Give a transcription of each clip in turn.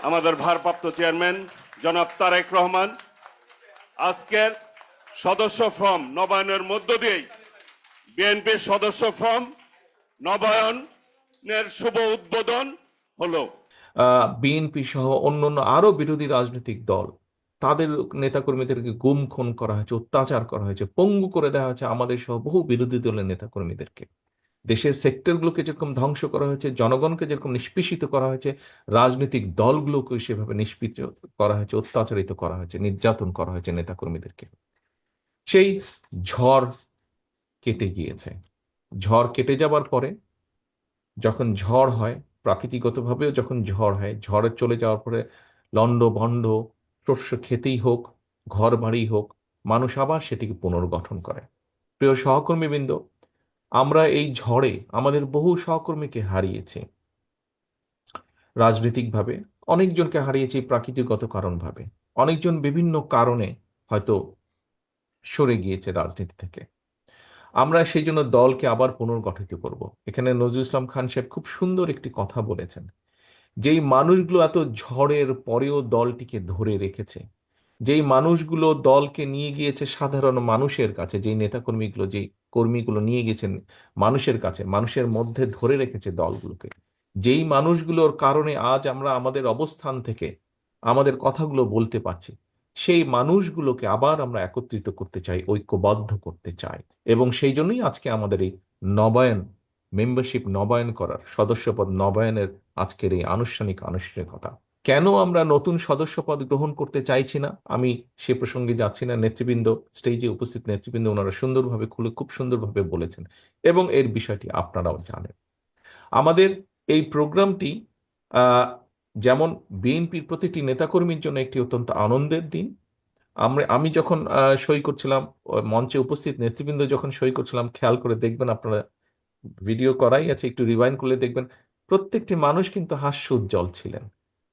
আমাদের ভারপ্রাপ্ত চেয়ারম্যান জনাব তারেক রহমান আজকের সদস্য ফর্ম নবায়নের মধ্য দিয়েই বিএনপির সদস্য ফর্ম নবায়নের শুভ উদ্বোধন হলো। বিএনপি সহ অন্যান্য আরো বিরোধী রাজনৈতিক দল তাদের নেতাকর্মীদেরকে গুম খুন করা হয়েছে, অত্যাচার করা হয়েছে, পঙ্গু করে দেওয়া হয়েছে আমাদের সহ বহু বিরোধী দলের নেতাকর্মীদেরকে। দেশের সেক্টরগুলোকে যেরকম ধ্বংস করা হয়েছে, জনগণকে যেরকম নিষ্পেষিত করা হয়েছে, রাজনৈতিক দলগুলোকে সেভাবে নিষ্পিত করা হয়েছে, অত্যাচারিত করা হয়েছে, নির্যাতন করা হয়েছে নেতাকর্মীদেরকে। সেই ঝড় কেটে গিয়েছে। ঝড় কেটে যাবার পরে যখন ঝড় হয়, প্রাকৃতিকগতভাবেও যখন ঝড় হয়, ঝড়ে চলে যাওয়ার পরে লন্ড ভন্ড শস্য খেতেই হোক, ঘর বাড়ি হোক, মানুষ আবার সেটিকে পুনর্গঠন করে। প্রিয় সহকর্মীবৃন্দ, আমরা এই ঝড়ে আমাদের বহু সহকর্মীকে হারিয়েছি রাজনৈতিকভাবে, অনেকজনকে হারিয়েছি প্রাকৃতিকগত কারণভাবে, অনেকজন বিভিন্ন কারণে হয়তো সরে গিয়েছে রাজনীতি থেকে। আমরা সেই জন্য দলকে আবার পুনর্গঠিত করব। এখানে নজরুল ইসলাম খান সাহেব খুব সুন্দর একটি কথা বলেছেন, যেই মানুষগুলো এত ঝড়ের পরেও দলটিকে ধরে রেখেছে, যেই মানুষগুলো দলকে নিয়ে গিয়েছে সাধারণ মানুষের কাছে, যেই নেতাকর্মীগুলো, যেই কর্মীগুলো নিয়ে গেছেন মানুষের কাছে, মানুষের মধ্যে ধরে রেখেছে দলগুলোকে, যেই মানুষগুলোর কারণে আজ আমরা আমাদের অবস্থান থেকে আমাদের কথাগুলো বলতে পারছি, সেই মানুষগুলোকে আবার আমরা একত্রিত করতে চাই, ঐক্যবদ্ধ করতে চাই। এবং সেই জন্যই আজকে আমাদের এই নবায়ন, মেম্বারশিপ নবায়ন করার, সদস্যপদ নবায়নের আজকের এই আনুষ্ঠানিকতা। কেন আমরা নতুন সদস্যপদ গ্রহণ করতে চাইছি না আমি সে প্রসঙ্গে যাচ্ছি না। নেতৃবৃন্দ, স্টেজে উপস্থিত নেতৃবৃন্দ ওনারা সুন্দরভাবে খুব সুন্দরভাবে বলেছেন এবং এর বিষয়টি আপনারাও জানেন। আমাদের এই প্রোগ্রামটি যেমন বিএনপির প্রতিটি নেতাকর্মীর জন্য একটি অত্যন্ত আনন্দের দিন। আমি যখন সই করছিলাম, মঞ্চে উপস্থিত নেতৃবৃন্দ যখন সই করছিলাম, খেয়াল করে দেখবেন, আপনারা ভিডিও করাই আছে, একটু রিওয়াইন্ড করলে দেখবেন প্রত্যেকটি মানুষ কিন্তু হাস্য উজ্জ্বল ছিলেন।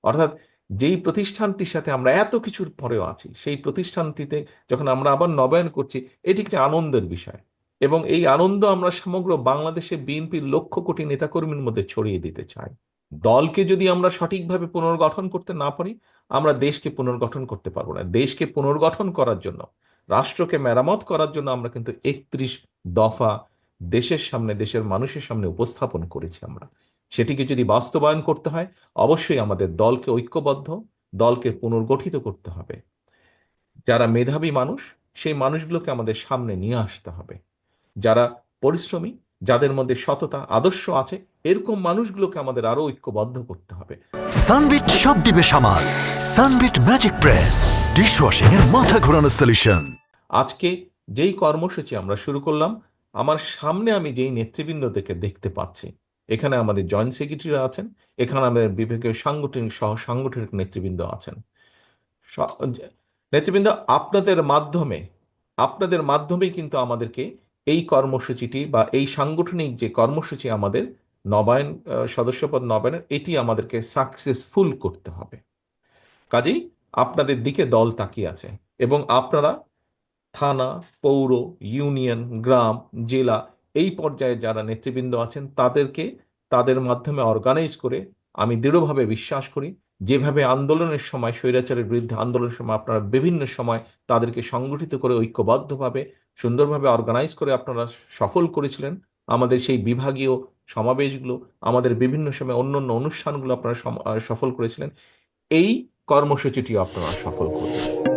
অর্থাৎ যেই প্রতিষ্ঠানটির সাথে আমরা এত কিছুর পরেও আছি, সেই প্রতিষ্ঠানটিতে যখন আমরা আবার নবায়ন করছি, এটি একটি আনন্দের বিষয় এবং এই আনন্দ আমরা সমগ্র বাংলাদেশে বিএনপির লক্ষ কোটি নেতাকর্মীর মধ্যে ছড়িয়ে দিতে চাই। দলকে যদি আমরা সঠিকভাবে পুনর্গঠন করতে না পারি, আমরা দেশকে পুনর্গঠন করতে পারবো না। দেশকে পুনর্গঠন করার জন্য, রাষ্ট্রকে মেরামত করার জন্য আমরা কিন্তু 31 দফা দেশের সামনে, দেশের মানুষের সামনে উপস্থাপন করেছি। আমরা সেটিকে যদি বাস্তবায়ন করতে হয়, অবশ্যই আমাদের দলকে ঐক্যবদ্ধ, দলকে পুনর্গঠিত করতে হবে। যারা মেধাবী মানুষ, সেই মানুষগুলোকে আমাদের সামনে নিয়ে আসতে হবে। যারা পরিশ্রমী, যাদের মধ্যে সততা, আদর্শ আছে, এরকম মানুষগুলোকে আমাদের আরো ঐক্যবদ্ধ করতে হবে। সানবিট সব দিবে সামাল। সানবিট ম্যাজিক প্রেস, ডিশওয়াশিং এর মাথা ঘোরানো সলিউশন। আজকে যেই কর্মসূচি আমরা শুরু করলাম, আমার সামনে আমি যেই নেতৃবৃন্দদেরকে দেখতে পাচ্ছি, এখানে আমাদের জয়েন্ট সেক্রেটারিরা আছেন, এখানে আমাদের বিভাগীয় সাংগঠনিক সহ সাংগঠনিক নেতৃবৃন্দ আছেন। নেতৃবৃন্দ, আপনাদের মাধ্যমেই কিন্তু আমাদেরকে এই কর্মসূচিটি বা এই সাংগঠনিক যে কর্মসূচি আমাদের নবায়ন, সদস্যপদ নবায়নের, এটি আমাদেরকে সাকসেসফুল করতে হবে। কাজেই আপনাদের দিকে দল তাকিয়ে আছে এবং আপনারা থানা, পৌর, ইউনিয়ন, গ্রাম, জেলা, এই পর্যায়ে যারা নেতৃবৃন্দ আছেন তাদেরকে তাদের মাধ্যমে অর্গানাইজ করে, আমি দৃঢ়ভাবে বিশ্বাস করি, যেভাবে আন্দোলনের সময়, স্বৈরাচারের বিরুদ্ধে আন্দোলনের সময় আপনারা বিভিন্ন সময় তাদেরকে সংগঠিত করে ঐক্যবদ্ধভাবে সুন্দরভাবে অর্গানাইজ করে আপনারা সফল করেছিলেন, আমাদের সেই বিভাগীয় সমাবেশগুলো, আমাদের বিভিন্ন সময় অন্য অন্য অনুষ্ঠানগুলো আপনারা সফল করেছিলেন, এই কর্মসূচিটি আপনারা সফল করবেন।